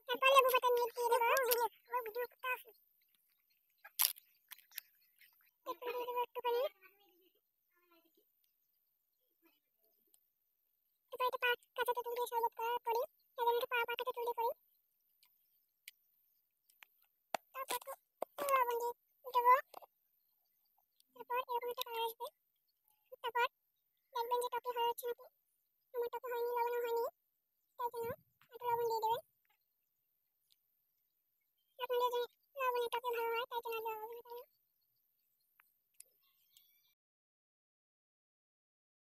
তারপর লেবু পাতা নিয়ে দিয়ে দেবো। একটু দিয়ে দেবো একটুখানি। তারপর এটা কাঁচা তেঁতুল দিয়ে শরবত করি, তাই জন্য পাকা তেঁতুল দিয়ে করি। তারপর একটু লবণ দিয়ে দেবো। তারপর এরকম একটা কালার আসবে। তারপর দেখবেন যে টকে হয়ে যাচ্ছে নাকি। আমার টকে হয়নি, লবণও হয়নি, তাই জন্য একটু লবণ দিয়ে দেবেন। আপনাদের যদি লবণের টকে ভালো হয় তাই জন্য লবণ দেবেন।